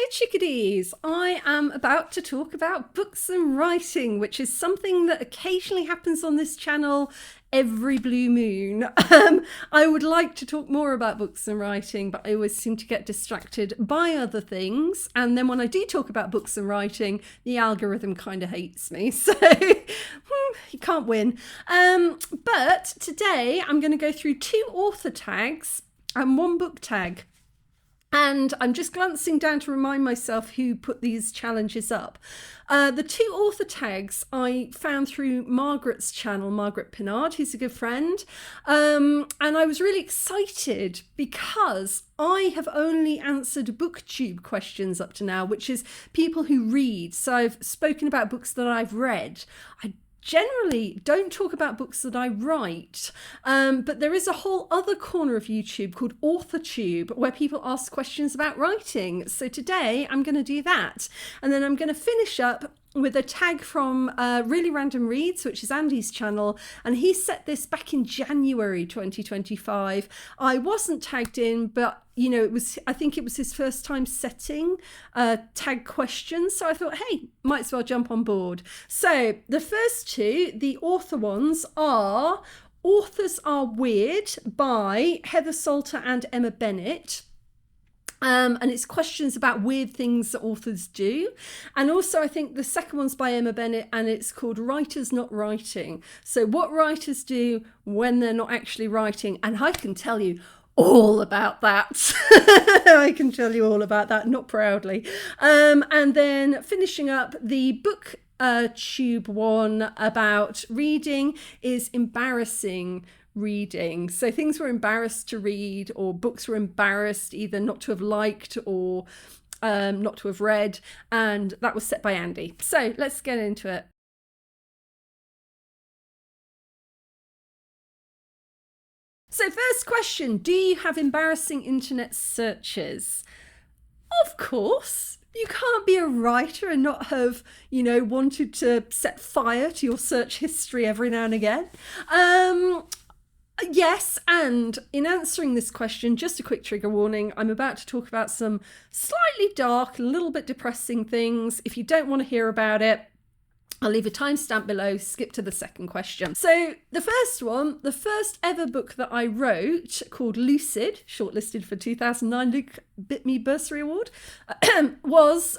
chickadees! I am about to talk about books and writing, which is something that occasionally happens on this channel every blue moon. I would like to talk more about books and writing, but I always seem to get distracted by other things. And then when I do talk about books and writing, the algorithm kind of hates me. So you can't win. But today I'm going to go through 2 author tags and 1 book tag. And I'm just glancing down to remind myself who put these challenges up. The 2 author tags I found through Margaret's channel, Margaret Pinard, who's a good friend. And I was really excited because I have only answered Booktube questions up to now, which is people who read. So I've spoken about books that I've read. I generally don't talk about books that I write, but there is a whole other corner of YouTube called Authortube where people ask questions about writing. So today I'm going to do that, and then I'm going to finish up with a tag from Really Random Reads, which is Andy's channel, and he set this back in January 2025. I wasn't tagged in, but you know, I think it was his first time setting tag questions, so I thought, hey, might as well jump on board. So the first 2, the author ones, are Authors Are Weird by Heather Salter and Emma Bennett. And it's questions about weird things that authors do. And also I think the second one's by Emma Bennett, and it's called Writers Not Writing. So what writers do when they're not actually writing. And I can tell you all about that. I can tell you all about that, not proudly. And then finishing up the Booktube one about reading is embarrassing reading. So things we're embarrassed to read, or books we're embarrassed either not to have liked or not to have read, and that was set by Andy. So let's get into it. So first question, do you have embarrassing internet searches? Of course. You can't be a writer and not have, you know, wanted to set fire to your search history every now and again. Yes, and in answering this question, just a quick trigger warning, I'm about to talk about some slightly dark, a little bit depressing things. If you don't want to hear about it, I'll leave a timestamp below, skip to the second question. So the first one, the first ever book that I wrote, called Lucid, shortlisted for 2009 Luke Bit Me Bursary Award, was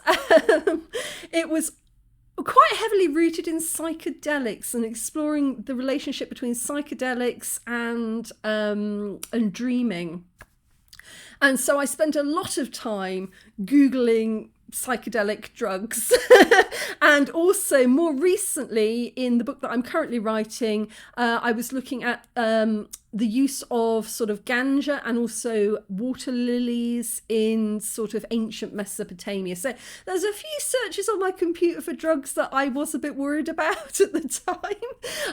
quite heavily rooted in psychedelics and exploring the relationship between psychedelics and dreaming. And so I spent a lot of time Googling psychedelic drugs and also more recently in the book that I'm currently writing, I was looking at the use of sort of ganja and also water lilies in sort of ancient Mesopotamia. So there's a few searches on my computer for drugs that I was a bit worried about at the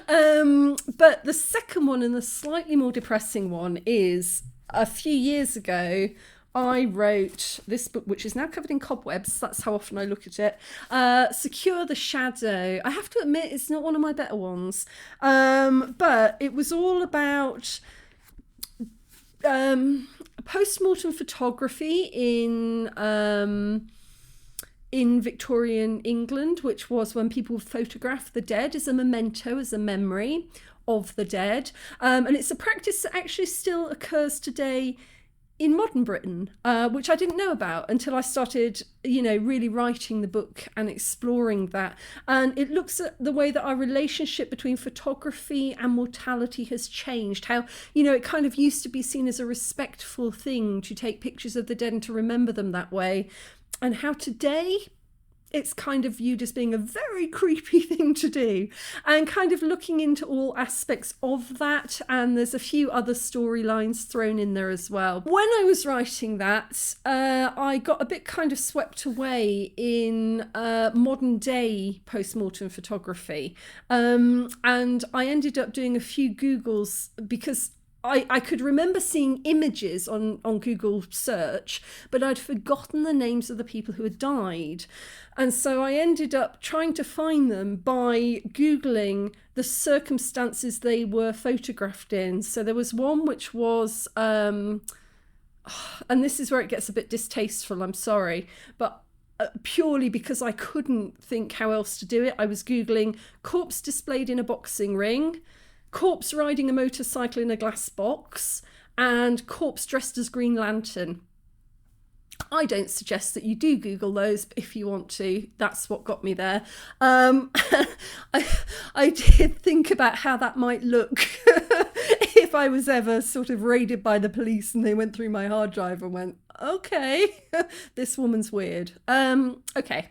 time. But the second one, and the slightly more depressing one, is a few years ago I wrote this book, which is now covered in cobwebs. That's how often I look at it. Secure the Shadow. I have to admit, it's not one of my better ones. But it was all about post-mortem photography in Victorian England, which was when people photographed the dead as a memento, as a memory of the dead. And it's a practice that actually still occurs today in modern Britain, which I didn't know about until I started, you know, really writing the book and exploring that. And it looks at the way that our relationship between photography and mortality has changed. How, you know, it kind of used to be seen as a respectful thing to take pictures of the dead and to remember them that way. And how today it's kind of viewed as being a very creepy thing to do, and kind of looking into all aspects of that. And there's a few other storylines thrown in there as well. When I was writing that, I got a bit kind of swept away in modern day post-mortem photography. And I ended up doing a few Googles because I could remember seeing images on Google search, but I'd forgotten the names of the people who had died. And so I ended up trying to find them by Googling the circumstances they were photographed in. So there was one which was, and this is where it gets a bit distasteful, I'm sorry, but purely because I couldn't think how else to do it. I was Googling corpse displayed in a boxing ring, corpse riding a motorcycle in a glass box, and corpse dressed as Green Lantern. I don't suggest that you do Google those, but if you want to, that's what got me there. I did think about how that might look if I was ever sort of raided by the police and they went through my hard drive and went, okay, this woman's weird. Okay.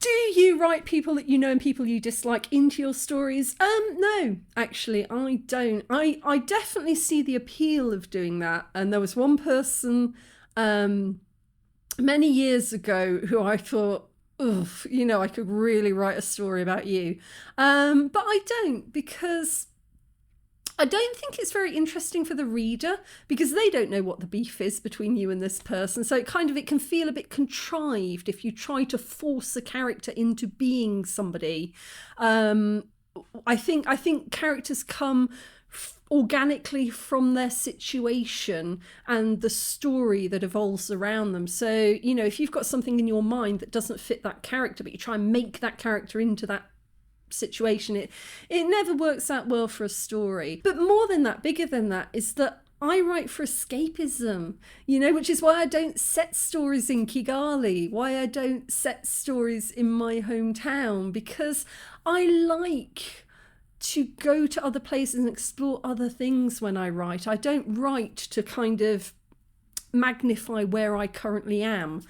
Do you write people that you know and people you dislike into your stories? No, actually, I don't. I definitely see the appeal of doing that. And there was one person many years ago who I thought, oof, you know, I could really write a story about you. But I don't, because I don't think it's very interesting for the reader, because they don't know what the beef is between you and this person. So it can feel a bit contrived if you try to force a character into being somebody. I think characters come organically from their situation and the story that evolves around them. So, you know, if you've got something in your mind that doesn't fit that character, but you try and make that character into that situation, it never works out well for a story. But more than that, bigger than that, is that I write for escapism, you know, which is why I don't set stories in Kigali, why I don't set stories in my hometown, because I like to go to other places and explore other things when I write. I don't write to kind of magnify where I currently am.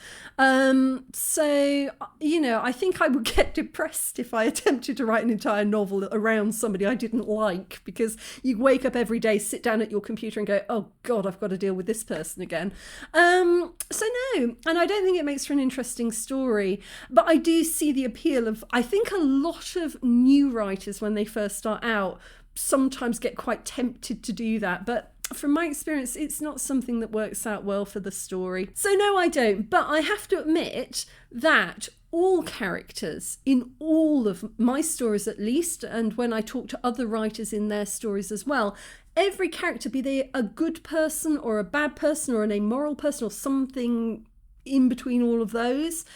So, you know, I think I would get depressed if I attempted to write an entire novel around somebody I didn't like, because you wake up every day, sit down at your computer and go, oh God, I've got to deal with this person again. So no, and I don't think it makes for an interesting story, but I do see the appeal of, I think a lot of new writers when they first start out sometimes get quite tempted to do that, but from my experience, it's not something that works out well for the story. So no, I don't. But I have to admit that all characters in all of my stories, at least, and when I talk to other writers in their stories as well, every character, be they a good person or a bad person or an amoral person or something in between all of those,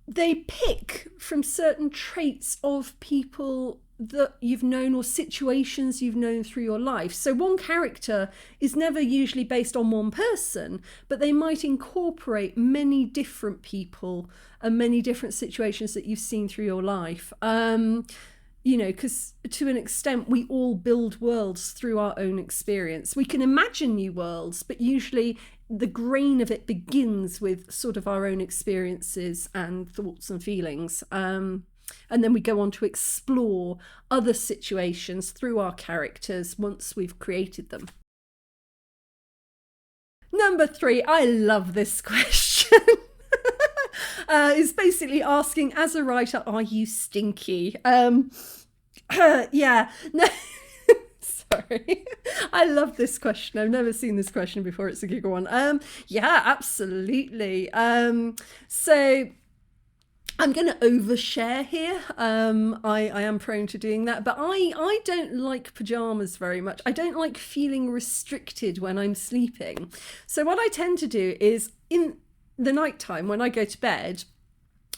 they pick from certain traits of people that you've known or situations you've known through your life. So one character is never usually based on one person, but they might incorporate many different people and many different situations that you've seen through your life. You know, because to an extent, we all build worlds through our own experience. We can imagine new worlds, but usually the grain of it begins with sort of our own experiences and thoughts and feelings. And then we go on to explore other situations through our characters once we've created them. Number 3, I love this question. It's basically asking, as a writer, are you stinky? Yeah, no. Sorry. I love this question. I've never seen this question before. It's a giggle one. Yeah, absolutely. So I'm going to overshare here. I am prone to doing that, but I don't like pajamas very much. I don't like feeling restricted when I'm sleeping. So what I tend to do is in the nighttime when I go to bed,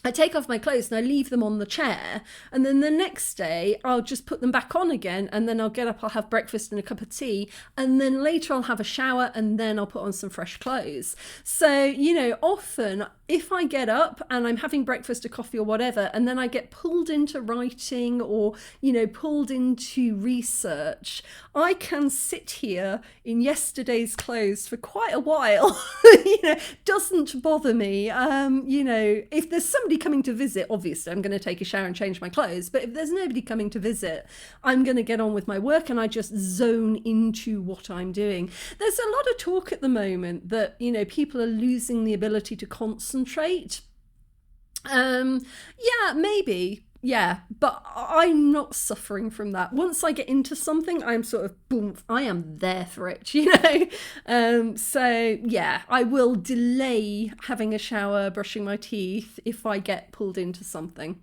I take off my clothes and I leave them on the chair, and then the next day I'll just put them back on again, and then I'll get up, I'll have breakfast and a cup of tea, and then later I'll have a shower, and then I'll put on some fresh clothes. So, you know, often if I get up and I'm having breakfast, a coffee or whatever, and then I get pulled into writing or, you know, pulled into research, I can sit here in yesterday's clothes for quite a while. You know, doesn't bother me. You know, if there's somebody coming to visit, obviously I'm going to take a shower and change my clothes, but if there's nobody coming to visit, I'm going to get on with my work and I just zone into what I'm doing. There's a lot of talk at the moment that, you know, people are losing the ability to concentrate. Yeah, maybe. Yeah, but I'm not suffering from that. Once I get into something, I'm sort of, boom, I am there for it, you know? So yeah, I will delay having a shower, brushing my teeth if I get pulled into something.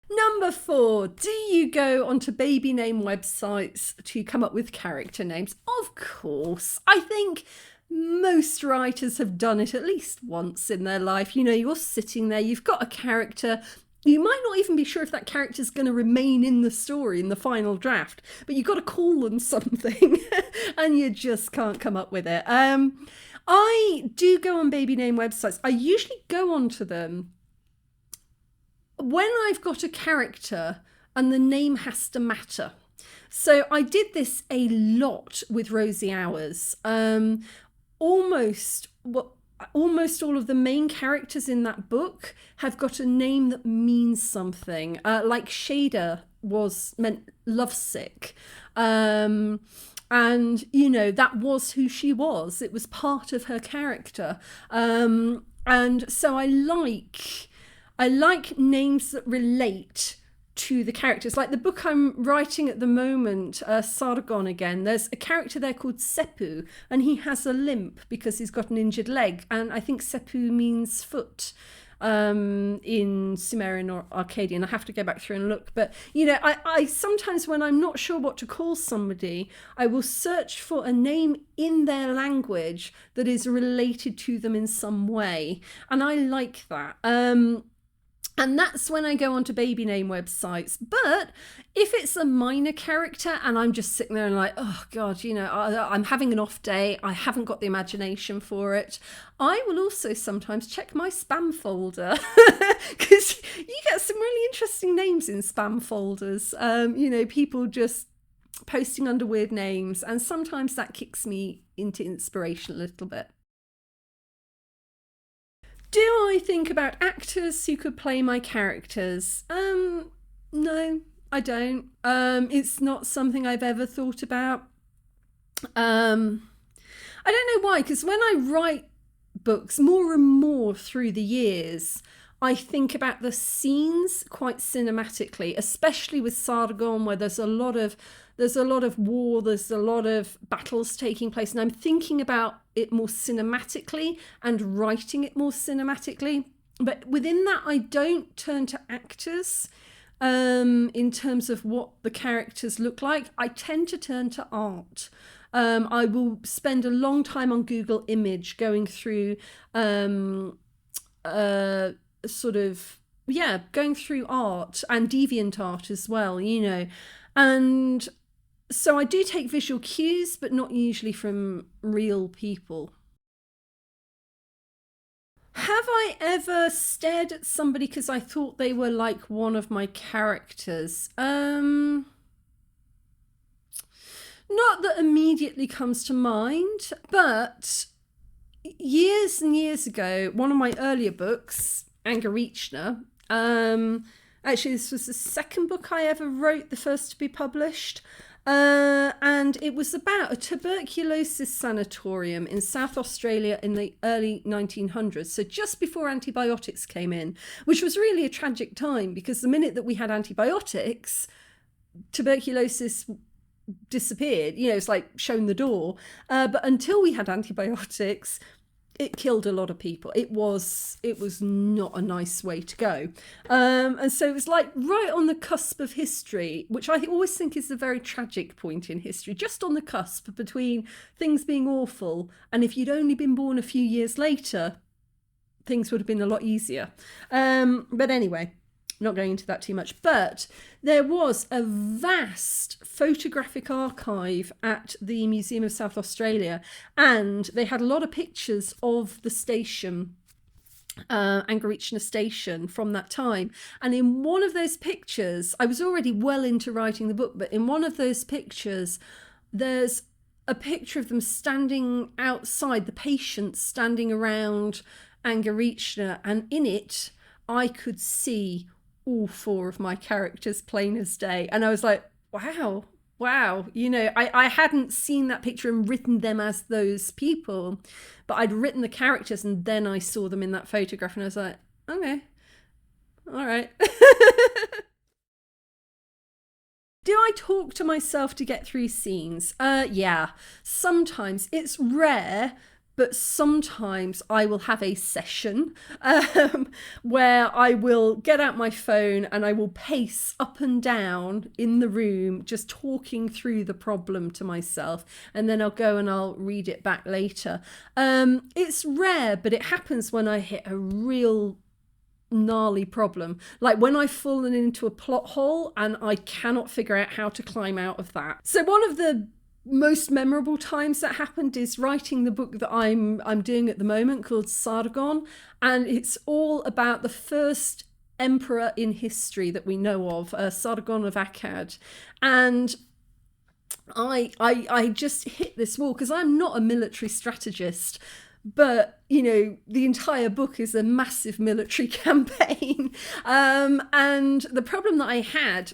Number 4, do you go onto baby name websites to come up with character names? Of course. I think Most writers have done it at least once in their life. You know, you're sitting there, you've got a character. You might not even be sure if that character's going to remain in the story in the final draft, but you've got to call them something and you just can't come up with it. I do go on baby name websites. I usually go onto them when I've got a character and the name has to matter. So I did this a lot with Rosie Hours. Almost all of the main characters in that book have got a name that means something. Like Shada meant lovesick. And, you know, that was who she was. It was part of her character. And so I like names that relate to the characters. Like the book I'm writing at the moment, Sargon again, there's a character there called Sepu, and he has a limp because he's got an injured leg, and I think Sepu means foot in Sumerian or Akkadian. I have to go back through and look, but you know, I sometimes when I'm not sure what to call somebody, I will search for a name in their language that is related to them in some way, and I like that. And that's when I go onto baby name websites. But if it's a minor character and I'm just sitting there and like, oh God, you know, I'm having an off day, I haven't got the imagination for it, I will also sometimes check my spam folder because you get some really interesting names in spam folders. You know, people just posting under weird names, and sometimes that kicks me into inspiration a little bit. Do I think about actors who could play my characters? No, I don't. It's not something I've ever thought about. I don't know why, because when I write books more and more through the years, I think about the scenes quite cinematically, especially with Sargon, where there's a lot of war, there's a lot of battles taking place, and I'm thinking about it more cinematically and writing it more cinematically. But within that, I don't turn to actors in terms of what the characters look like. I tend to turn to art. I will spend a long time on Google Image going through going through art and deviant art as well, you know. And so I do take visual cues, but not usually from real people. Have I ever stared at somebody because I thought they were like one of my characters? Not that immediately comes to mind, but years and years ago, one of my earlier books, Angarichna, actually this was the second book I ever wrote, the first to be published, and it was about a tuberculosis sanatorium in South Australia in the early 1900s, so just before antibiotics came in, which was really a tragic time because the minute that we had antibiotics, tuberculosis disappeared. You know, it's like shown the door. But until we had antibiotics, it killed a lot of people. It was not a nice way to go. And so it was like right on the cusp of history, which I always think is a very tragic point in history, just on the cusp between things being awful and if you'd only been born a few years later, things would have been a lot easier. But anyway, not going into that too much, but there was a vast photographic archive at the Museum of South Australia, and they had a lot of pictures of the station, Angarichna station, from that time. And in one of those pictures, I was already well into writing the book, but in one of those pictures, there's a picture of them standing outside, the patients standing around Angarichna, and in it, I could see all four of my characters plain as day. And I was like, wow, you know, I hadn't seen that picture and written them as those people, but I'd written the characters and then I saw them in that photograph and I was like, okay, all right. Do I talk to myself to get through scenes? Yeah, sometimes. It's rare, but sometimes I will have a session where I will get out my phone and I will pace up and down in the room, just talking through the problem to myself, and then I'll go and I'll read it back later. It's rare, but it happens when I hit a real gnarly problem, like when I've fallen into a plot hole and I cannot figure out how to climb out of that. So one of the most memorable times that happened is writing the book that I'm doing at the moment, called Sargon, and it's all about the first emperor in history that we know of, Sargon of Akkad. And I just hit this wall because I'm not a military strategist, but you know, the entire book is a massive military campaign, and the problem that I had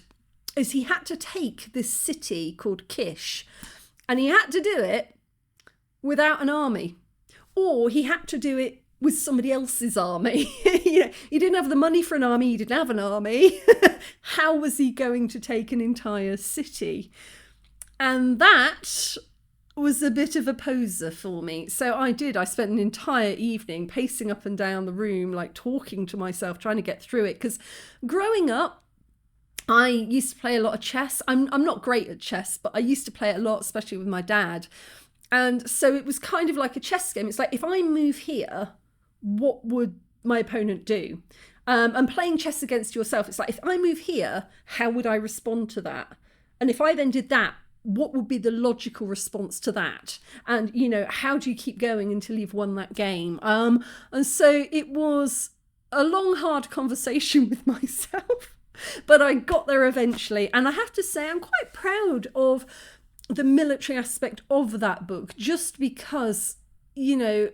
is he had to take this city called Kish, and he had to do it without an army, or he had to do it with somebody else's army. You know, he didn't have the money for an army, he didn't have an army. How was he going to take an entire city? And that was a bit of a poser for me. So I spent an entire evening pacing up and down the room, like talking to myself, trying to get through it. Because growing up, I used to play a lot of chess. I'm not great at chess, but I used to play it a lot, especially with my dad. And so it was kind of like a chess game. It's like, if I move here, what would my opponent do? And playing chess against yourself, it's like, if I move here, how would I respond to that? And if I then did that, what would be the logical response to that? And, you know, how do you keep going until you've won that game? And so it was a long, hard conversation with myself, but I got there eventually. And I have to say, I'm quite proud of the military aspect of that book, just because, you know,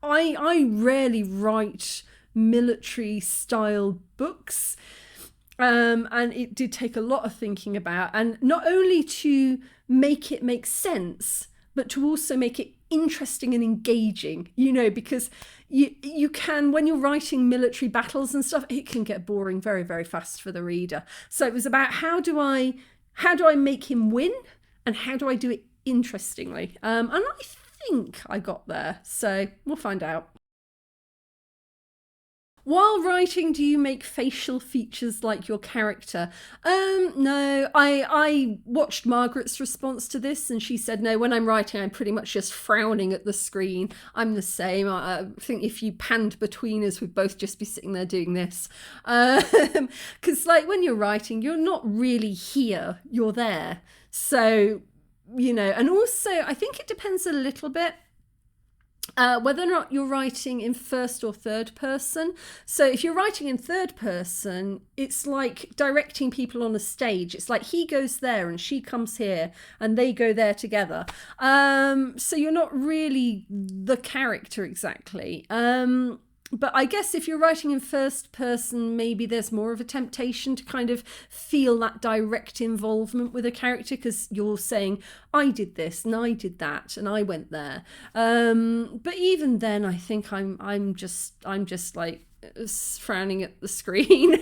I rarely write military style books. And it did take a lot of thinking about, and not only to make it make sense, but to also make it interesting and engaging, you know, because you can, when you're writing military battles and stuff, it can get boring very, very fast for the reader. So it was about how do I make him win, and how do I do it interestingly? And I think I got there, so we'll find out. While writing, do you make facial features like your character? No, I watched Margaret's response to this, and she said, no, when I'm writing, I'm pretty much just frowning at the screen. I'm the same. I think if you panned between us, we'd both just be sitting there doing this. Because like when you're writing, you're not really here, you're there. So, you know, and also I think it depends a little bit whether or not you're writing in first or third person. So if you're writing in third person, it's like directing people on a stage. It's like he goes there and she comes here and they go there together. So you're not really the character exactly. But I guess if you're writing in first person, maybe there's more of a temptation to kind of feel that direct involvement with a character, because you're saying, I did this and I did that and I went there. But even then, I think I'm just like frowning at the screen.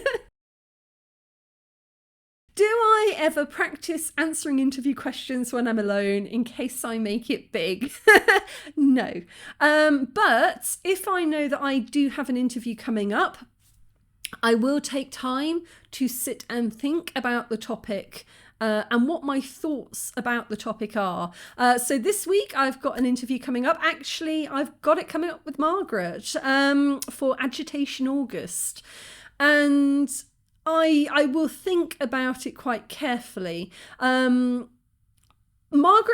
Do I ever practice answering interview questions when I'm alone in case I make it big? No. But if I know that I do have an interview coming up, I will take time to sit and think about the topic and what my thoughts about the topic are. So this week I've got an interview coming up. Actually, I've got it coming up with Margaret for Agitation August. And I will think about it quite carefully. Margaret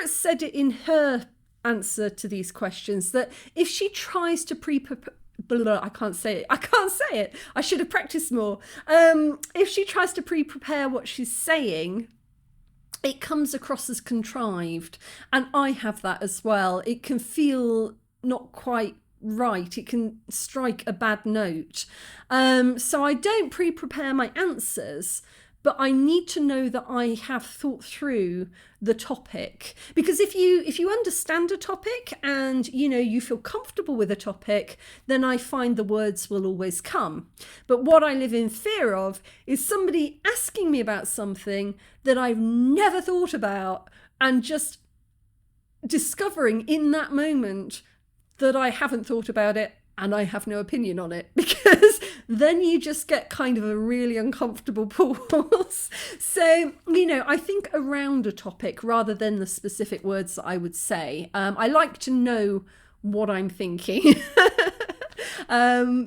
said it in her answer to these questions that if she tries to I can't say it. I should have practiced more. If she tries to pre-prepare what she's saying, it comes across as contrived. And I have that as well. It can feel not quite right. It can strike a bad note. So I don't pre-prepare my answers, but I need to know that I have thought through the topic. Because if you understand a topic and you feel comfortable with a topic, then I find the words will always come. But what I live in fear of is somebody asking me about something that I've never thought about, and just discovering in that moment that I haven't thought about it and I have no opinion on it, because then you just get kind of a really uncomfortable pause. So, I think around a topic rather than the specific words that I would say. I like to know what I'm thinking,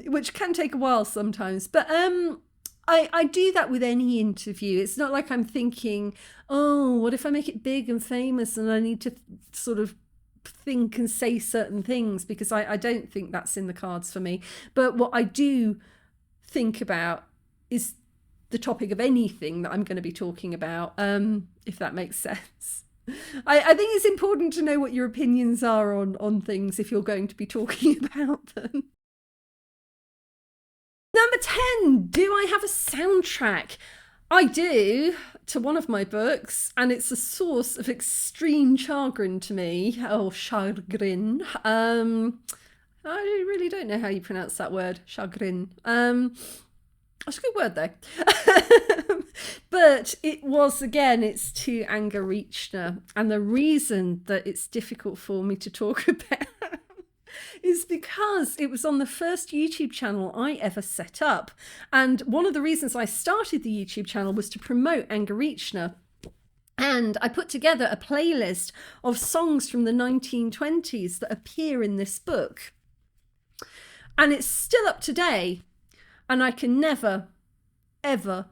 which can take a while sometimes. But I do that with any interview. It's not like I'm thinking, oh, what if I make it big and famous and I need to sort of think and say certain things, because I don't think that's in the cards for me. But what I do think about is the topic of anything that I'm going to be talking about, if that makes sense. I think it's important to know what your opinions are on things if you're going to be talking about them. Number 10, do I have a soundtrack? I do, to one of my books, and it's a source of extreme chagrin to me. Oh, chagrin. I really don't know how you pronounce that word, chagrin. That's a good word though. But it's to Angarichna. And the reason that it's difficult for me to talk about is because it was on the first YouTube channel I ever set up. And one of the reasons I started the YouTube channel was to promote Angarichna. And I put together a playlist of songs from the 1920s that appear in this book. And it's still up today. And I can never, ever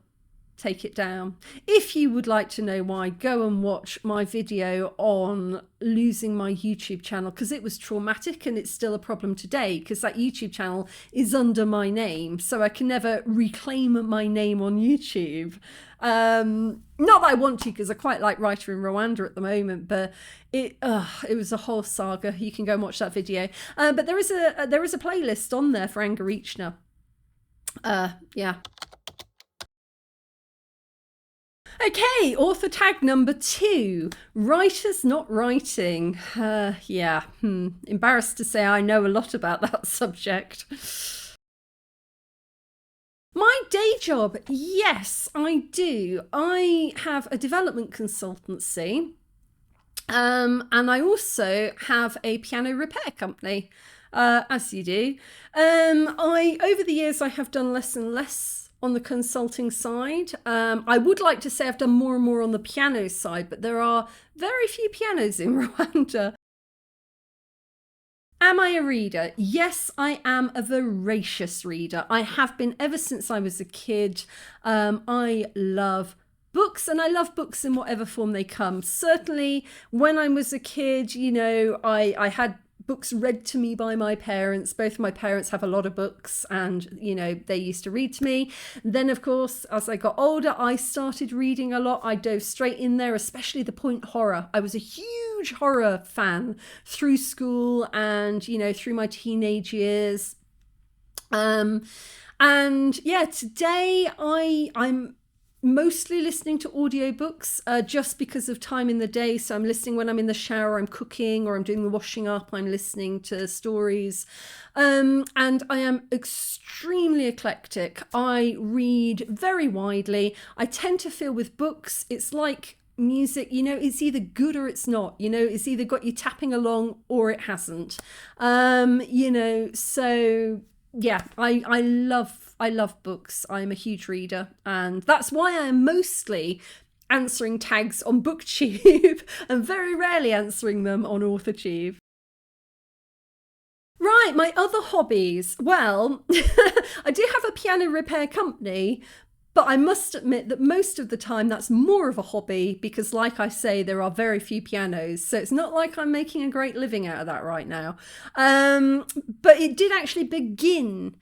take it down. If you would like to know why, go and watch my video on losing my YouTube channel, because it was traumatic and it's still a problem today, because that YouTube channel is under my name, so I can never reclaim my name on YouTube. Not that I want to, because I quite like Writer in Rwanda at the moment, but it was a whole saga. You can go and watch that video. But there is a playlist on there for Angarichna. Yeah. Okay, author tag number 2, writers not writing. Embarrassed to say I know a lot about that subject. My day job, yes, I do. I have a development consultancy, and I also have a piano repair company, as you do. Over the years, I have done less and less on the consulting side. I would like to say I've done more and more on the piano side, but there are very few pianos in Rwanda. Am I a reader? Yes, I am a voracious reader. I have been ever since I was a kid. I love books, and I love books in whatever form they come. Certainly when I was a kid, I had books read to me by my parents. Both of my parents have a lot of books, and they used to read to me. Then of course, as I got older, I started reading a lot. I dove straight in there, especially the point horror. I was a huge horror fan through school and through my teenage years. And yeah, today I'm mostly listening to audiobooks, just because of time in the day. So I'm listening when I'm in the shower, I'm cooking, or I'm doing the washing up, I'm listening to stories. And I am extremely eclectic. I read very widely. I tend to feel with books, it's like music, it's either good or it's not. It's either got you tapping along or it hasn't. So yeah, I love books. I'm a huge reader, and that's why I'm mostly answering tags on Booktube and very rarely answering them on Authortube. Right, my other hobbies. Well, I do have a piano repair company, but I must admit that most of the time that's more of a hobby because, like I say, there are very few pianos. So it's not like I'm making a great living out of that right now. But it did actually begin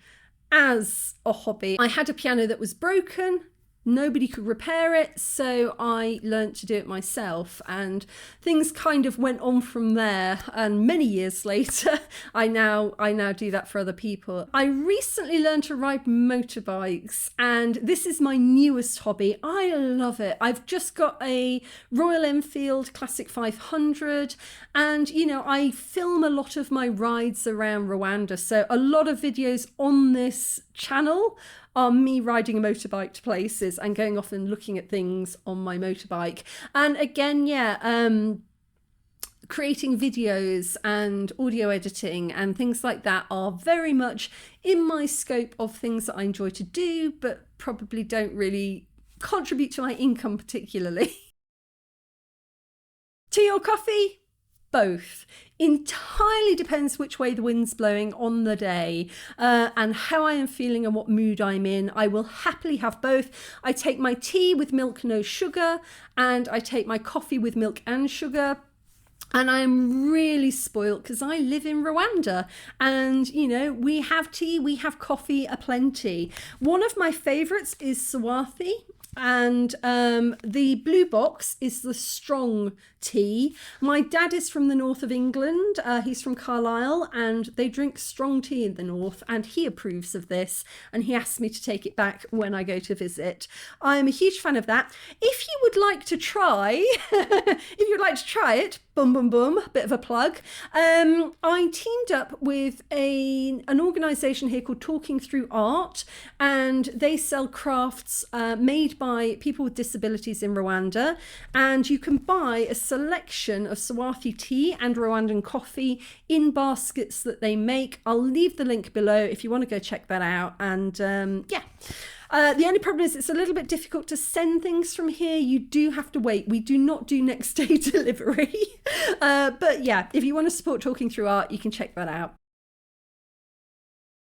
as a hobby. I had a piano that was broken. Nobody could repair it, so I learnt to do it myself, and things kind of went on from there. And many years later, I now do that for other people. I recently learned to ride motorbikes, and this is my newest hobby. I love it. I've just got a Royal Enfield Classic 500, and I film a lot of my rides around Rwanda, so a lot of videos on this channel are me riding a motorbike to places and going off and looking at things on my motorbike. And again, creating videos and audio editing and things like that are very much in my scope of things that I enjoy to do, but probably don't really contribute to my income particularly. Tea or coffee? Both. Entirely depends which way the wind's blowing on the day and how I am feeling and what mood I'm in. I will happily have both. I take my tea with milk, no sugar, and I take my coffee with milk and sugar. And I'm really spoilt because I live in Rwanda and, you know, we have tea, we have coffee aplenty. One of my favourites is Swathi. And the blue box is the strong tea. My dad is from the north of England. He's from Carlisle, and they drink strong tea in the north, and he approves of this, and he asks me to take it back when I go to visit. I'm a huge fan of that. If you would like to try, it, boom, boom, boom, bit of a plug. I teamed up with an organisation here called Talking Through Art, and they sell crafts made by people with disabilities in Rwanda, and you can buy a selection of Swathi tea and Rwandan coffee in baskets that they make. I'll leave the link below if you want to go check that out. And the only problem is it's a little bit difficult to send things from here. You do have to wait. We do not do next day delivery. But yeah, if you want to support Talking Through Art, you can check that out.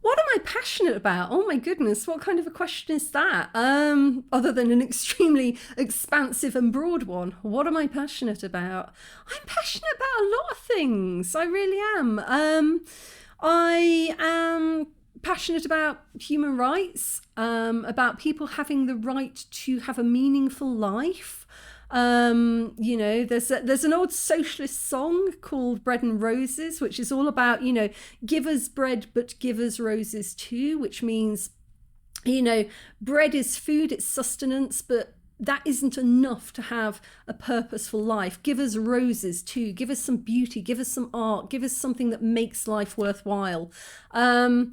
What am I passionate about? Oh my goodness, what kind of a question is that? Other than an extremely expansive and broad one, what am I passionate about? I'm passionate about a lot of things. I really am. I am passionate about human rights, about people having the right to have a meaningful life. You know, there's an old socialist song called Bread and Roses, which is all about, you know, give us bread, but give us roses too, which means, you know, bread is food, it's sustenance, but that isn't enough to have a purposeful life. Give us roses too. Give us some beauty. Give us some art. Give us something that makes life worthwhile. Wow,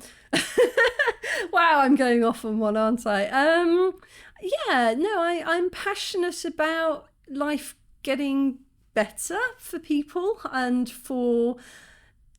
I'm going off on one, aren't I? I'm passionate about life getting better for people and for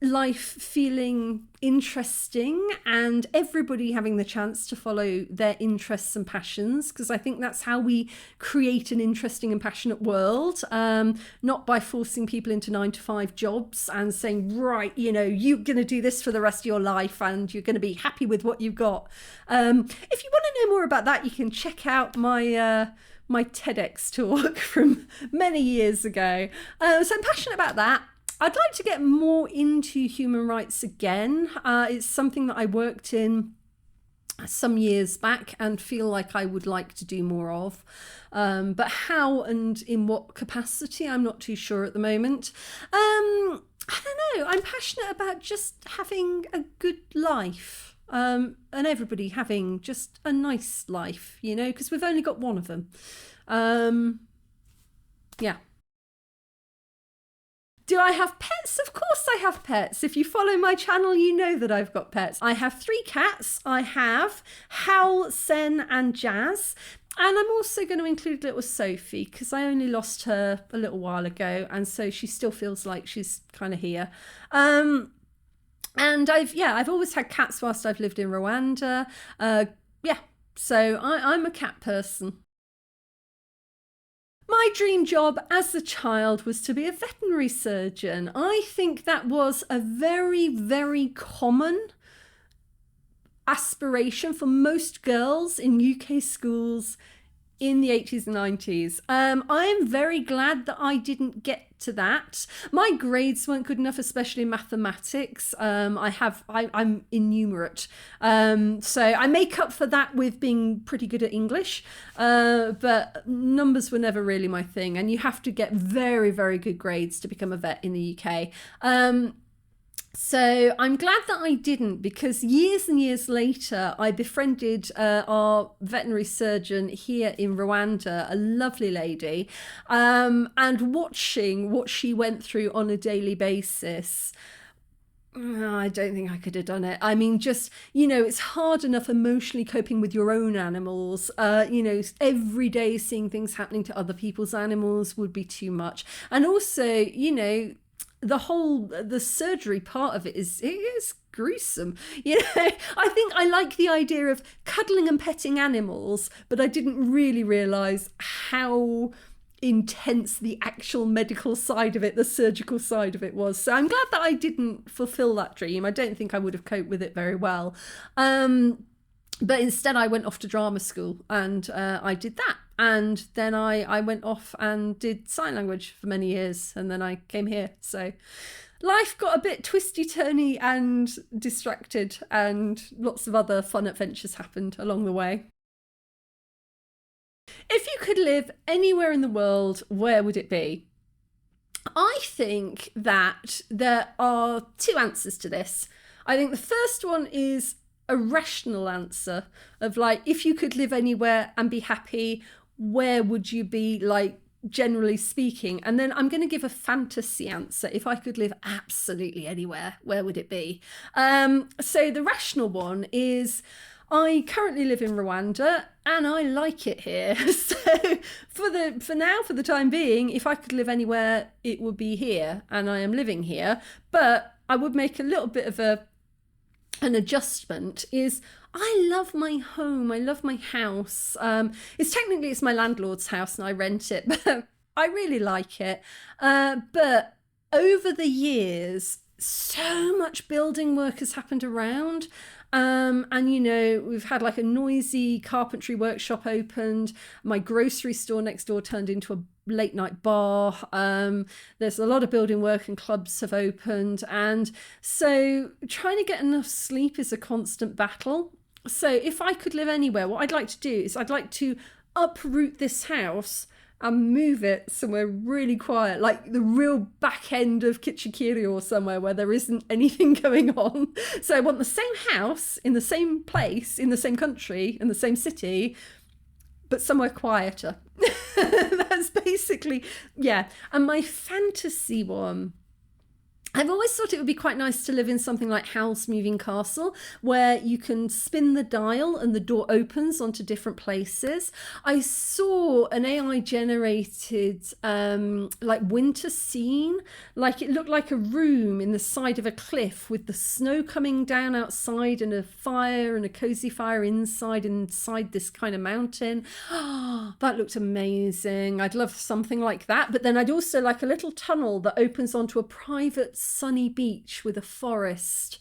life feeling interesting and everybody having the chance to follow their interests and passions, because I think that's how we create an interesting and passionate world, not by forcing people into 9-to-5 jobs and saying, right, you know, you're going to do this for the rest of your life and you're going to be happy with what you've got. If you want to know more about that, you can check out my my TEDx talk from many years ago. So I'm passionate about that. I'd like to get more into human rights again. It's something that I worked in some years back and feel like I would like to do more of. But how and in what capacity, I'm not too sure at the moment. I don't know. I'm passionate about just having a good life. And everybody having just a nice life, you know, because we've only got one of them. Yeah. Do I have pets? Of course I have pets. If you follow my channel, you know that I've got pets. I have 3 cats. I have Howl, Sen and Jazz. And I'm also going to include little Sophie because I only lost her a little while ago. And so she still feels like she's kind of here. And I've always had cats whilst I've lived in Rwanda. So I'm a cat person. My dream job as a child was to be a veterinary surgeon. I think that was a very, very common aspiration for most girls in UK schools in the 80s and 90s. I am very glad that I didn't get to that. My grades weren't good enough, especially in mathematics. I'm innumerate. So I make up for that with being pretty good at English. But numbers were never really my thing. And you have to get very, very good grades to become a vet in the UK. So I'm glad that I didn't, because years and years later, I befriended our veterinary surgeon here in Rwanda, a lovely lady, and watching what she went through on a daily basis, I don't think I could have done it. I mean, just, you know, it's hard enough emotionally coping with your own animals. You know, every day seeing things happening to other people's animals would be too much. And also, you know, the surgery part of it is gruesome. You know, I think I like the idea of cuddling and petting animals, but I didn't really realise how intense the actual medical side of it, the surgical side of it was. So I'm glad that I didn't fulfill that dream. I don't think I would have coped with it very well. But instead I went off to drama school and I did that. And then I went off and did sign language for many years. And then I came here. So life got a bit twisty-turny and distracted, and lots of other fun adventures happened along the way. If you could live anywhere in the world, where would it be? I think that there are two answers to this. I think the first one is a rational answer of like, if you could live anywhere and be happy, where would you be, like, generally speaking? And then I'm going to give a fantasy answer. If I could live absolutely anywhere, where would it be? So the rational one is, I currently live in Rwanda and I like it here. So for the time being, if I could live anywhere, it would be here, and I am living here. But I would make a little bit of an adjustment. Is I love my home. I love my house. It's my landlord's house and I rent it, but I really like it. But over the years, so much building work has happened around. And, you know, we've had like a noisy carpentry workshop opened. My grocery store next door turned into a late night bar. There's a lot of building work and clubs have opened. And so trying to get enough sleep is a constant battle. So if I could live anywhere, what I'd like to do is I'd like to uproot this house and move it somewhere really quiet, like the real back end of Kichikiri or somewhere where there isn't anything going on. So I want the same house in the same place, in the same country, in the same city, but somewhere quieter. That's basically, yeah. And my fantasy one, I've always thought it would be quite nice to live in something like Howl's Moving Castle, where you can spin the dial and the door opens onto different places. I saw an AI generated like winter scene, like it looked like a room in the side of a cliff with the snow coming down outside and a fire and a cozy fire inside this kind of mountain. Oh, that looked amazing. I'd love something like that. But then I'd also like a little tunnel that opens onto a private sunny beach with a forest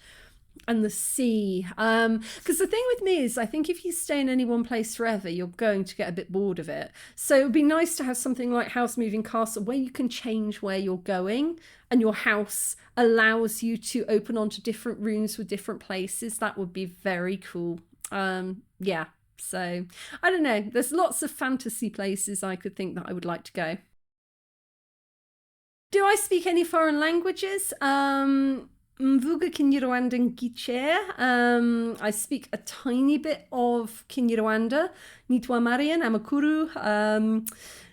and the sea. Because the thing with me is, I think if you stay in any one place forever, you're going to get a bit bored of it. So it would be nice to have something like House Moving Castle, where you can change where you're going and your house allows you to open onto different rooms with different places. That would be very cool. Yeah. So I don't know. There's lots of fantasy places I could think that I would like to go. Do I speak any foreign languages? Mvuga Kinyarwanda Giche. I speak a tiny bit of Kinyarwanda. Nitwa Marian Amakuru.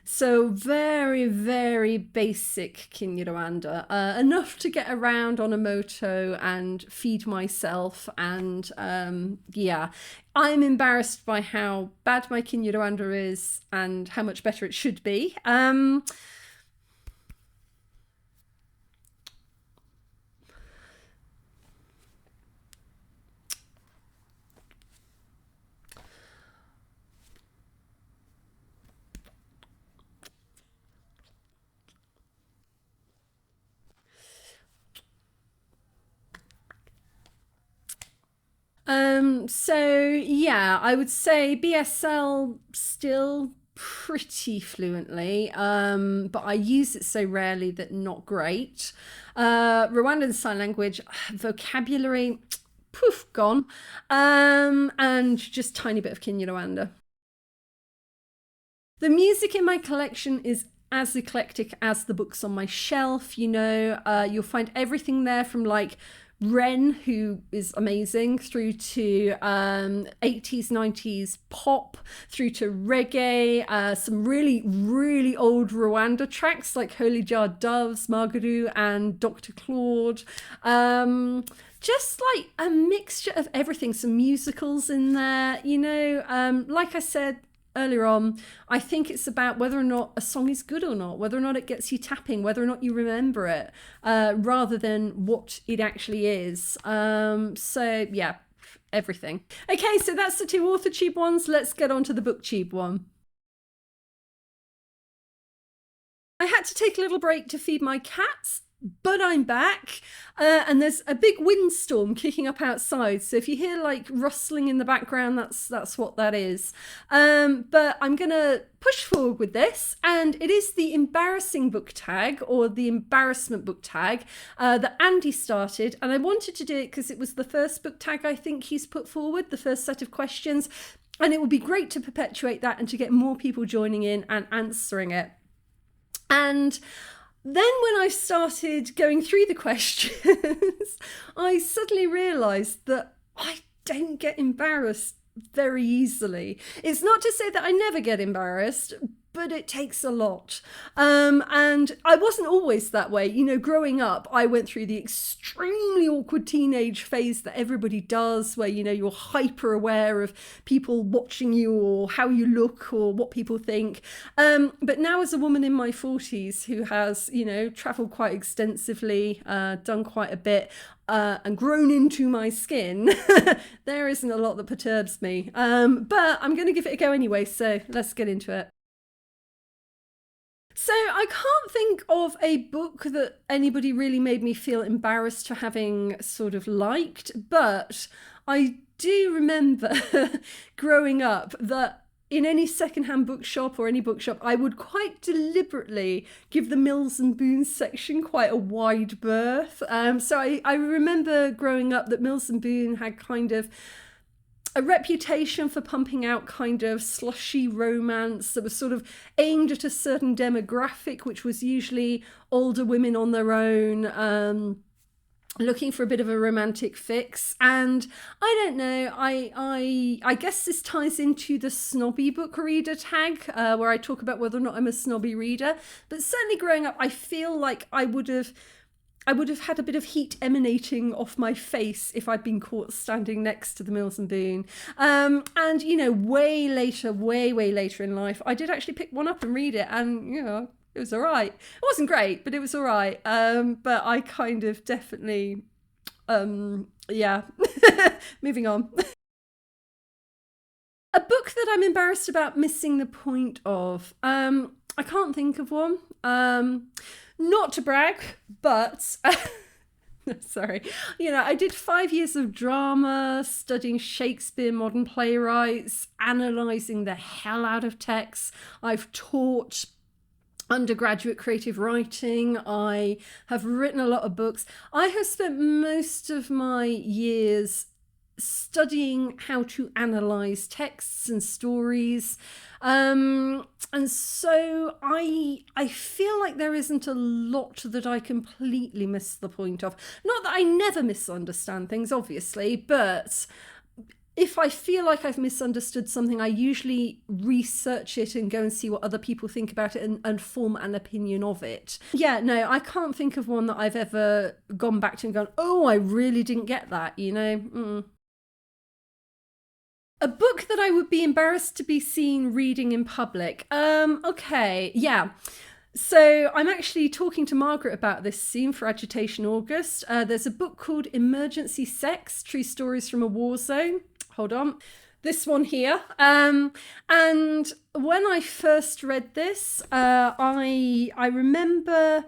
So very, very basic Kinyarwanda. Enough to get around on a moto and feed myself. And yeah, I'm embarrassed by how bad my Kinyarwanda is and how much better it should be. So yeah, I would say BSL still pretty fluently, but I use it so rarely that not great. Rwandan Sign Language vocabulary, poof, gone. And just tiny bit of Kinyarwanda. The music in my collection is as eclectic as the books on my shelf. You know, you'll find everything there from like Ren, who is amazing, through to 80s, 90s pop, through to reggae, some really, really old Rwanda tracks like Holy Jar Doves, Margaru and Dr. Claude. Just like a mixture of everything, some musicals in there, you know, like I said, earlier on, I think it's about whether or not a song is good or not, whether or not it gets you tapping, whether or not you remember it, rather than what it actually is. So yeah, everything. Okay, so that's the two Authortube ones. Let's get on to the Booktube one. I had to take a little break to feed my cats, but I'm back, and there's a big windstorm kicking up outside, so if you hear like rustling in the background, that's what that is. But I'm gonna push forward with this, and it is the embarrassing book tag, or the embarrassment book tag, that Andy started, and I wanted to do it because it was the first book tag I think he's put forward, the first set of questions, and it would be great to perpetuate that and to get more people joining in and answering it. And then when I started going through the questions, I suddenly realised that I don't get embarrassed very easily. It's not to say that I never get embarrassed, but it takes a lot. And I wasn't always that way. You know, growing up, I went through the extremely awkward teenage phase that everybody does, where, you know, you're hyper aware of people watching you or how you look or what people think. But now as a woman in my 40s who has, you know, travelled quite extensively, done quite a bit, and grown into my skin, there isn't a lot that perturbs me. But I'm going to give it a go anyway, so let's get into it. So I can't think of a book that anybody really made me feel embarrassed for having sort of liked, but I do remember growing up that in any secondhand bookshop or any bookshop, I would quite deliberately give the Mills and Boon section quite a wide berth. So I remember growing up that Mills and Boon had kind of a reputation for pumping out kind of slushy romance that was sort of aimed at a certain demographic, which was usually older women on their own, looking for a bit of a romantic fix. And I don't know, I guess this ties into the snobby book reader tag, where I talk about whether or not I'm a snobby reader. But certainly growing up, I feel like I would have had a bit of heat emanating off my face if I'd been caught standing next to the Mills and Boon. And, you know, way later in life, I did actually pick one up and read it, and, you know, it was all right. It wasn't great, but it was all right. But I kind of definitely, yeah, moving on. A book that I'm embarrassed about missing the point of. I can't think of one. Not to brag, but sorry. You know, I did 5 years of drama, studying Shakespeare, modern playwrights, analysing the hell out of texts. I've taught undergraduate creative writing. I have written a lot of books. I have spent most of my years studying how to analyse texts and stories. And so I feel like there isn't a lot that I completely miss the point of. Not that I never misunderstand things, obviously, but if I feel like I've misunderstood something, I usually research it and go and see what other people think about it and form an opinion of it. Yeah, no, I can't think of one that I've ever gone back to and gone, oh, I really didn't get that, you know? A book that I would be embarrassed to be seen reading in public. Okay, yeah. So I'm actually talking to Margaret about this soon for Agitation August. There's a book called Emergency Sex, True Stories from a War Zone. Hold on. This one here. And when I first read this, I remember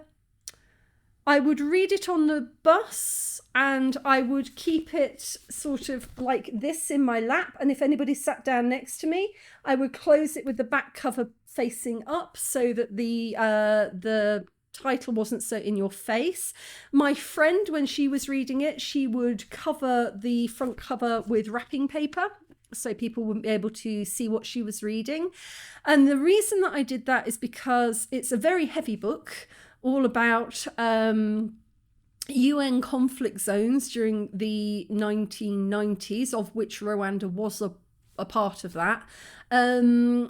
I would read it on the bus and I would keep it sort of like this in my lap. And if anybody sat down next to me, I would close it with the back cover facing up so that the title wasn't so in your face. My friend, when she was reading it, she would cover the front cover with wrapping paper so people wouldn't be able to see what she was reading. And the reason that I did that is because it's a very heavy book, all about UN conflict zones during the 1990s, of which Rwanda was a part of that. And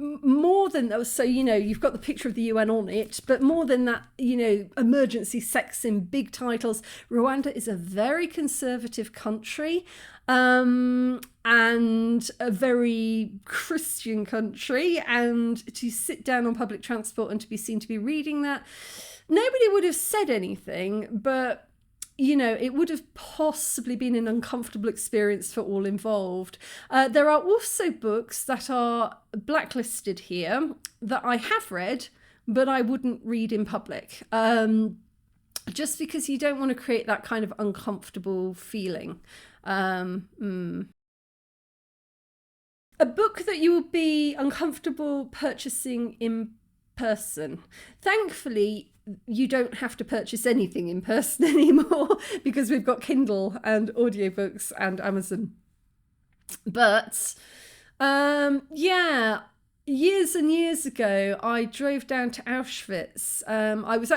more than those, so you've got the picture of the UN on it, but more than that, emergency sex in big titles. Rwanda is a very conservative country, and a very Christian country, and to sit down on public transport and to be seen to be reading that, nobody would have said anything, but it would have possibly been an uncomfortable experience for all involved. There are also books that are blacklisted here that I have read, but I wouldn't read in public, just because you don't want to create that kind of uncomfortable feeling. A book that you will be uncomfortable purchasing in person. Thankfully, you don't have to purchase anything in person anymore because we've got Kindle and audiobooks and Amazon. But years and years ago, I drove down to Auschwitz. I was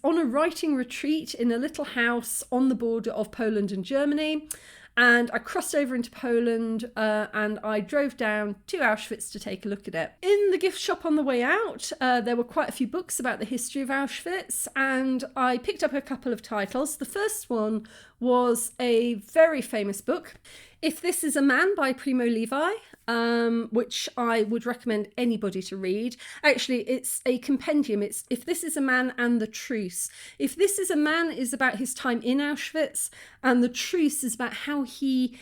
on a writing retreat in a little house on the border of Poland and Germany. And I crossed over into Poland, and I drove down to Auschwitz to take a look at it. In the gift shop on the way out, there were quite a few books about the history of Auschwitz, and I picked up a couple of titles. The first one was a very famous book, If This Is a Man by Primo Levi, which I would recommend anybody to read. Actually, it's a compendium. It's If This Is a Man and the Truce. If This Is a Man is about his time in Auschwitz, and the Truce is about how he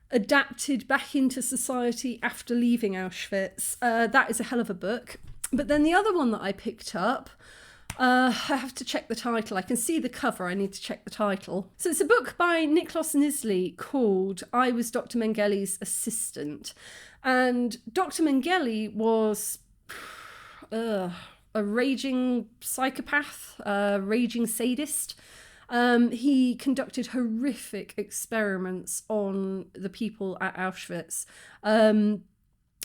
adapted back into society after leaving Auschwitz. That is a hell of a book. But then the other one that I picked up, I have to check the title. I can see the cover. I need to check the title. So it's a book by Niklas Nisley called I Was Dr. Mengele's Assistant. And Dr. Mengele was a raging psychopath, a raging sadist. He conducted horrific experiments on the people at Auschwitz. And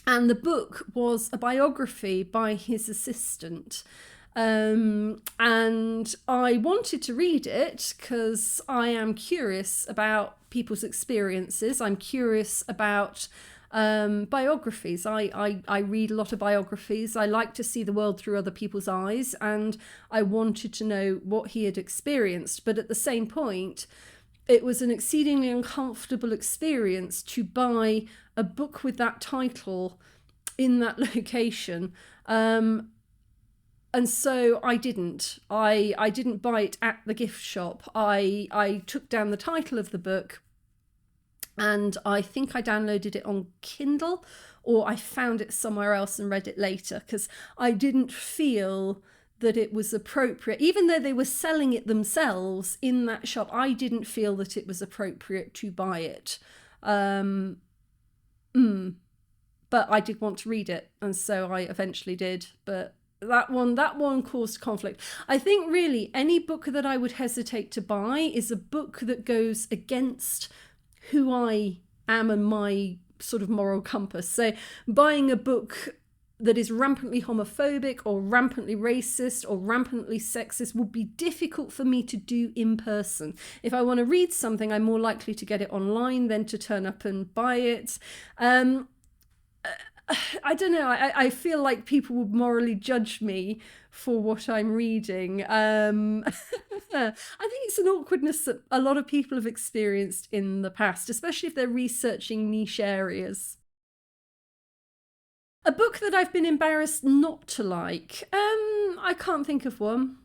the book was a biography by his assistant. And I wanted to read it because I am curious about people's experiences. I'm curious about biographies. I read a lot of biographies. I like to see the world through other people's eyes, and I wanted to know what he had experienced. But at the same point, it was an exceedingly uncomfortable experience to buy a book with that title in that location. And so I didn't. I didn't buy it at the gift shop. I took down the title of the book, and I think I downloaded it on Kindle, or I found it somewhere else and read it later, because I didn't feel that it was appropriate. Even though they were selling it themselves in that shop, I didn't feel that it was appropriate to buy it. But I did want to read it, and so I eventually did. But that one caused conflict. I think really any book that I would hesitate to buy is a book that goes against who I am and my sort of moral compass. So buying a book that is rampantly homophobic or rampantly racist or rampantly sexist would be difficult for me to do in person. If I want to read something, I'm more likely to get it online than to turn up and buy it. I don't know. I feel like people would morally judge me for what I'm reading. I think it's an awkwardness that a lot of people have experienced in the past, especially if they're researching niche areas. A book that I've been embarrassed not to like. I can't think of one.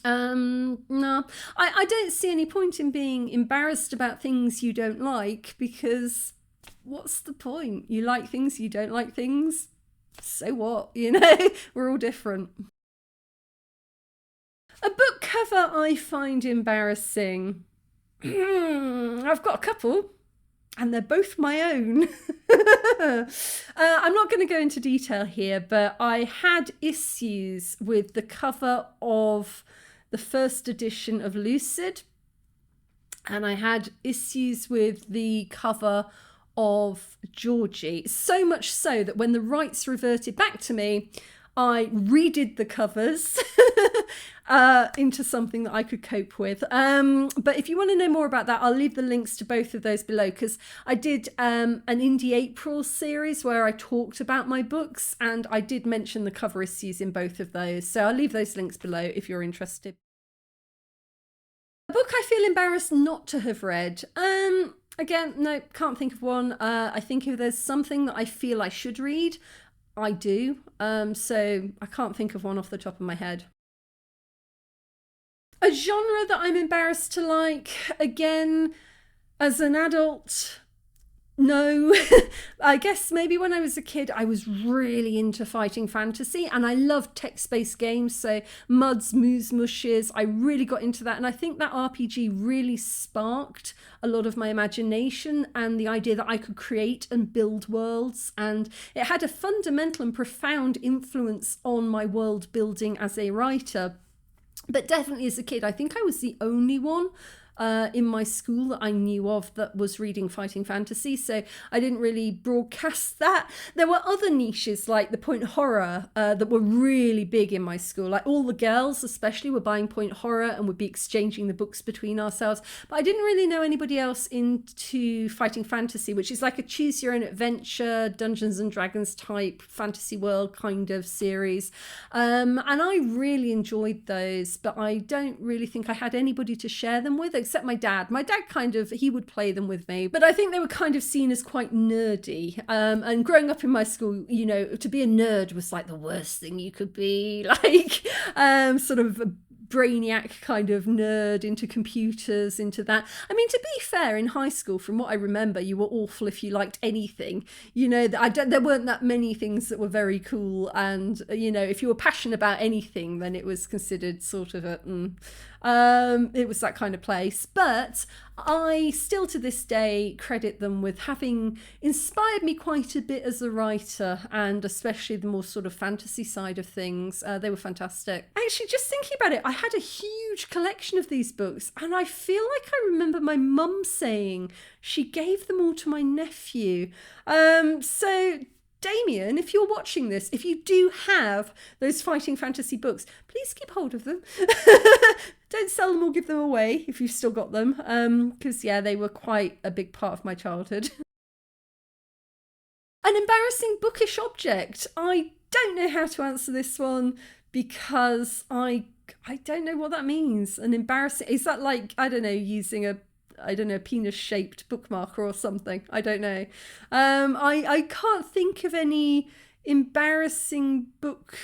No, I don't see any point in being embarrassed about things you don't like, because what's the point? You like things, you don't like things. So what? We're all different. A book cover I find embarrassing. I've got a couple, and they're both my own. I'm not going to go into detail here, but I had issues with the cover of the first edition of Lucid, and I had issues with the cover of Georgie, so much so that when the rights reverted back to me, I redid the covers into something that I could cope with. But if you want to know more about that, I'll leave the links to both of those below, because I did an Indie April series where I talked about my books, and I did mention the cover issues in both of those. So I'll leave those links below if you're interested. A book I feel embarrassed not to have read. Again, no, can't think of one. I think if there's something that I feel I should read, I do. So I can't think of one off the top of my head. A genre that I'm embarrassed to like, again, as an adult, no. I guess maybe when I was a kid, I was really into fighting fantasy, and I loved text-based games. So Muds, Moos, Mushes, I really got into that. And I think that RPG really sparked a lot of my imagination and the idea that I could create and build worlds. And it had a fundamental and profound influence on my world building as a writer. But definitely as a kid, I think I was the only one in my school that I knew of that was reading fighting fantasy, so I didn't really broadcast that. There were other niches like the point horror that were really big in my school. Like all the girls especially were buying point horror and would be exchanging the books between ourselves, but I didn't really know anybody else into fighting fantasy, which is like a choose your own adventure, Dungeons and Dragons type fantasy world kind of series, and I really enjoyed those, but I don't really think I had anybody to share them with except my dad. My dad he would play them with me, but I think they were kind of seen as quite nerdy. And growing up in my school, you know, to be a nerd was like the worst thing you could be, like sort of a brainiac kind of nerd into computers, into that. I mean, to be fair, in high school, from what I remember, you were awful if you liked anything. You know, there weren't that many things that were very cool, and you know, if you were passionate about anything, then it was considered sort of it was that kind of place. But I still to this day credit them with having inspired me quite a bit as a writer, and especially the more sort of fantasy side of things. They were fantastic. Actually, just thinking about it, I had a huge collection of these books, and I feel like I remember my mum saying she gave them all to my nephew. So Damien, if you're watching this, if you do have those fighting fantasy books, please keep hold of them. Don't sell them or give them away if you've still got them, because yeah, they were quite a big part of my childhood. An embarrassing bookish object. I don't know how to answer this one because I don't know what that means. An embarrassing, is that like, I don't know, using a penis-shaped bookmarker or something? I don't know. I can't think of any embarrassing book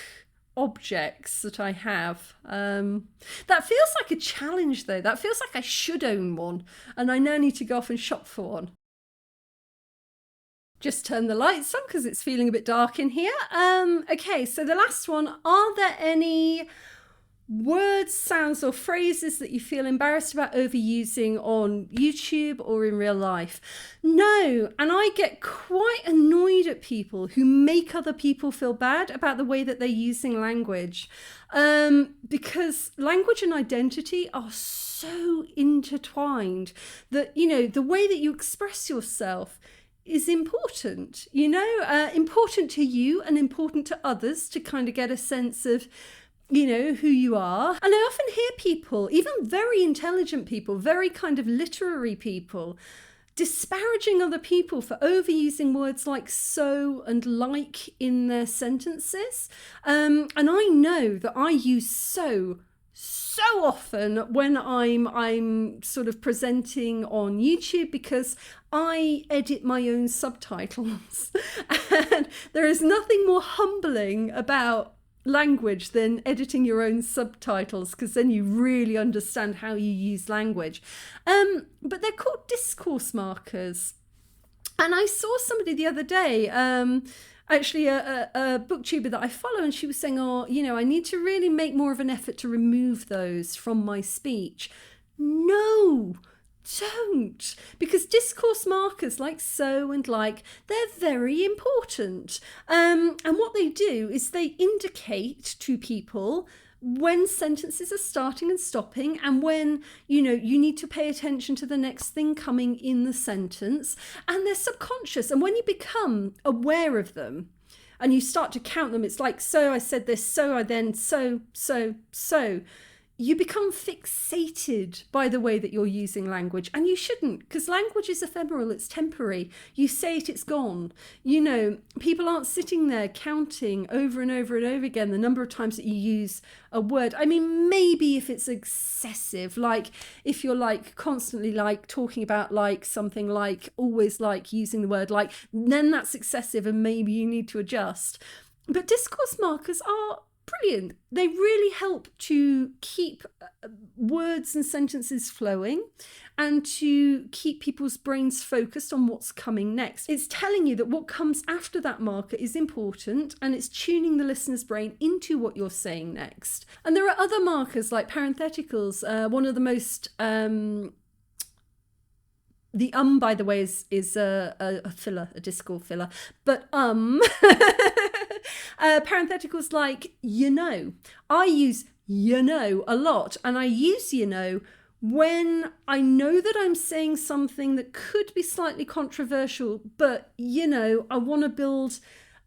objects that I have. That feels like a challenge though. That feels like I should own one, and I now need to go off and shop for one. Just turn the lights on because it's feeling a bit dark in here. Okay, so the last one, are there any words, sounds or phrases that you feel embarrassed about overusing on YouTube or in real life? No, and I get quite annoyed at people who make other people feel bad about the way that they're using language, because language and identity are so intertwined that, you know, the way that you express yourself is important, you know, important to you and important to others to kind of get a sense of, you know, who you are. And I often hear people, even very intelligent people, very kind of literary people, disparaging other people for overusing words like so and like in their sentences. And I know that I use so often when I'm sort of presenting on YouTube, because I edit my own subtitles. And there is nothing more humbling about language than editing your own subtitles, because then you really understand how you use language. But they're called discourse markers. And I saw somebody the other day, actually a booktuber that I follow, and she was saying, oh, you know, I need to really make more of an effort to remove those from my speech. No, don't, because discourse markers like so and like, they're very important. And what they do is they indicate to people when sentences are starting and stopping, and when, you know, you need to pay attention to the next thing coming in the sentence, and they're subconscious. And when you become aware of them, and you start to count them, it's like, so I said this, so I then, so, you become fixated by the way that you're using language, and you shouldn't, because language is ephemeral, it's temporary. You say it, it's gone. You know, people aren't sitting there counting over and over and over again the number of times that you use a word. I mean, maybe if it's excessive, like if you're like constantly like talking about like something like always like using the word like, then that's excessive and maybe you need to adjust. But discourse markers are brilliant. They really help to keep words and sentences flowing and to keep people's brains focused on what's coming next. It's telling you that what comes after that marker is important, and it's tuning the listener's brain into what you're saying next. And there are other markers like parentheticals. One of the most the by the way, is a filler, a Discord filler. But parentheticals like, you know. I use you know a lot, and I use you know when I know that I'm saying something that could be slightly controversial, but you know, I want to build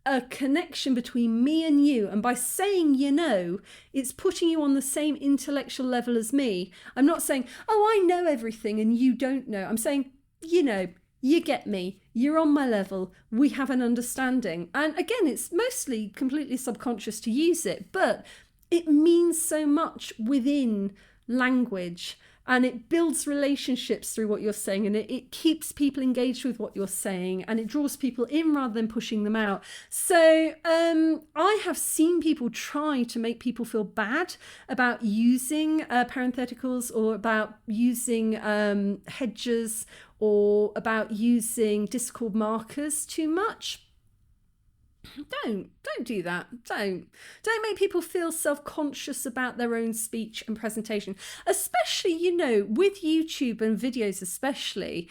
a connection between me and you, and by saying you know, it's putting you on the same intellectual level as me. I'm not saying, oh, I know everything and you don't know. I'm saying, you know, you get me, you're on my level, we have an understanding. And again, it's mostly completely subconscious to use it, but it means so much within language, and it builds relationships through what you're saying, and it keeps people engaged with what you're saying, and it draws people in rather than pushing them out. So I have seen people try to make people feel bad about using parentheticals, or about using hedges, or about using Discord markers too much. Don't do that. Don't make people feel self-conscious about their own speech and presentation, especially, you know, with YouTube and videos, especially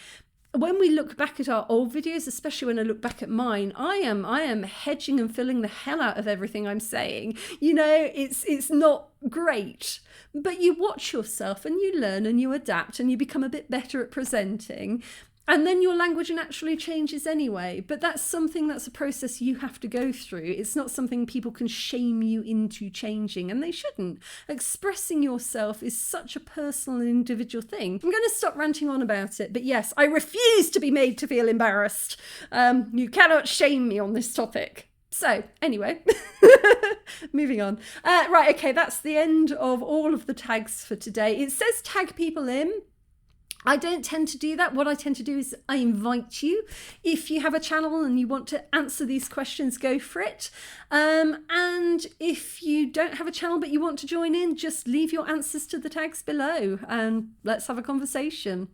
when we look back at our old videos, especially when I look back at mine, I am hedging and filling the hell out of everything I'm saying. You know, it's not great, but you watch yourself and you learn and you adapt and you become a bit better at presenting. And then your language naturally changes anyway. But that's a process you have to go through. It's not something people can shame you into changing, and they shouldn't. Expressing yourself is such a personal and individual thing. I'm going to stop ranting on about it. But yes, I refuse to be made to feel embarrassed. You cannot shame me on this topic. So anyway, moving on. Right, okay, that's the end of all of the tags for today. It says tag people in. I don't tend to do that. What I tend to do is I invite you. If you have a channel and you want to answer these questions, go for it. And if you don't have a channel but you want to join in, just leave your answers to the tags below and let's have a conversation.